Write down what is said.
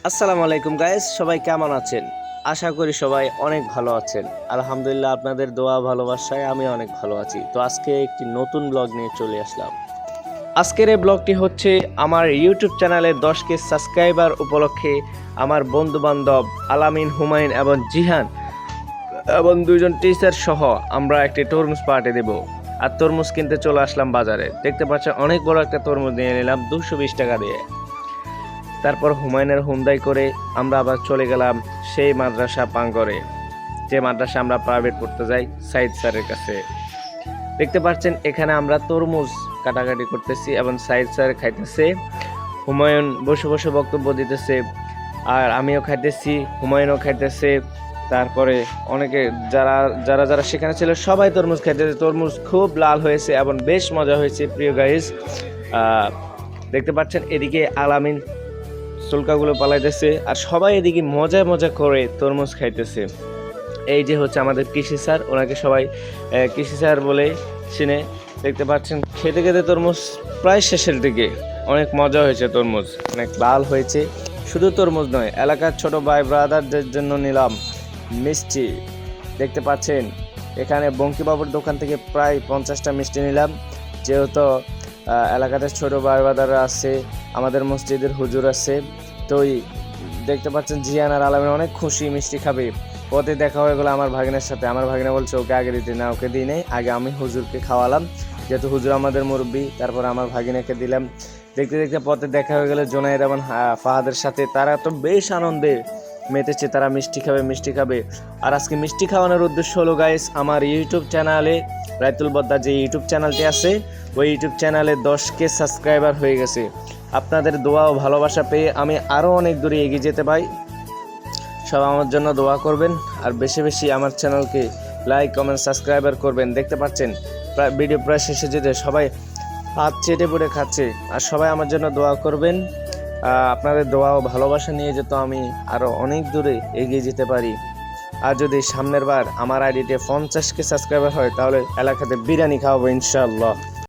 আসসালামু আলাইকুম গাইস, সবাই কেমন আছেন? আশা করি সবাই অনেক ভালো আছেন। আলহামদুলিল্লাহ, আপনাদের দোয়া ভালোবাসায় আমি অনেক ভালো আছি। তো আজকে একটি নতুন ব্লগ নিয়ে চলে আসলাম। আজকের এই ব্লগটি হচ্ছে আমার ইউটিউব চ্যানেলে 10K সাবস্ক্রাইবার উপলক্ষে আমার বন্ধু বান্ধব আলামিন, হুমায়ুন এবং জিহান এবং দুইজন টিচার সহ আমরা একটি তরমুজ পার্টি দেব। আর তরমুজ কিনতে চলে আসলাম বাজারে। দেখতে পাচ্ছেন অনেক বড় একটা তরমুজ নিয়ে নিলাম 220 টাকা দিয়ে। তারপর হুমায়ুনের হুন্দাই করে আমরা আবার চলে গেলাম সেই মাদ্রাসা প্রাঙ্গণে, যে মাদ্রাসা আমরা প্রাইভেট পড়তে যাই, সাইদ স্যারের কাছে। দেখতে পাচ্ছেন এখানে আমরা তরমুজ কাটাকাটি করতেছি এবং সাইদ স্যার খাইতেছে, হুমায়ুন বসে বসে বক্তব্য দিতেছে, আর আমিও খাইতেছি, হুমায়ুনও খাইতেছে। তারপরে অনেকে যারা যারা যারা সেখানে ছিল সবাই তরমুজ খাইতেছে। তরমুজ খুব লাল হয়েছে এবং বেশ মজা হয়েছে প্রিয় গাইস। দেখতে পাচ্ছেন এদিকে আলামিন চুলকাগুলো পালাইতেছে আর সবাই এদিকে মজা মজা করে তরমুজ খাইতেছে। এই যে হচ্ছে আমাদের কৃষি স্যার, ওনাকে সবাই কৃষি স্যার বলে চিনে। দেখতে পাচ্ছেন খেতে খেতে তরমুজ প্রায় শেষের দিকে। অনেক মজা হয়েছে, তরমুজ অনেক লাল হয়েছে। শুধু তরমুজ নয়, এলাকার ছোট ভাই ব্রাদারদের জন্য নিলাম মিষ্টি। দেখতে পাচ্ছেন এখানে বঙ্কিবাবুর দোকান থেকে প্রায় 50টা মিষ্টি নিলাম, যেহেতু এলাকাতে ছোট ভাই ব্রাদাররা আছে, আমাদের মসজিদের হুজুর আছে। তো দেখতে পাচ্ছেন জিয়ান আর আলামিন অনেক খুশি, মিষ্টি খাবে। পথে দেখা হয়ে গেলো আমার ভাগিনের সাথে। আমার ভাগিনা বলছে ওকে আগে দিতে না, ওকে দিই নেই, আগে আমি হুজুরকে খাওয়ালাম, যেহেতু হুজুর আমাদের মুরব্বী। তারপর আমার ভাগিনাকে দিলাম। দেখতে দেখতে পথে দেখা হয়ে গেলো জোনায়েদ এবং ফাহাদের সাথে। তারা তো বেশ আনন্দে মেতেছে, তারা মিষ্টি খাবে। আর আজকে মিষ্টি খাওয়ানোর উদ্দেশ্য হলো গাইস, আমার ইউটিউব চ্যানেলে রাইতুল বদ্দা যে ইউটিউব চ্যানেলটি আছে, ওই ইউটিউব চ্যানেলে 10K সাবস্ক্রাইবার হয়ে গেছে। আপনাদের দোয়া ও ভালোবাসা পেয়ে আমি আরও অনেক দূরে এগিয়ে যেতে পারি। সব আমার জন্য দোয়া করবেন আর বেশি বেশি আমার চ্যানেলকে লাইক, কমেন্ট, সাবস্ক্রাইবার করবেন। দেখতে পাচ্ছেন ভিডিও প্রায় শেষে যেতে সবাই হাত চেটে পড়ে খাচ্ছে। আর সবাই আমার জন্য দোয়া করবেন। আপনাদের দোয়া ও ভালোবাসা নিয়ে যেত আমি আরও অনেক দূরে এগিয়ে যেতে পারি। আর যদি সামনের বার আমার আইডিতে 50K সাবস্ক্রাইবার হয়, তাহলে এলাকাতে বিরিয়ানি খাওয়াবো ইনশাআল্লাহ।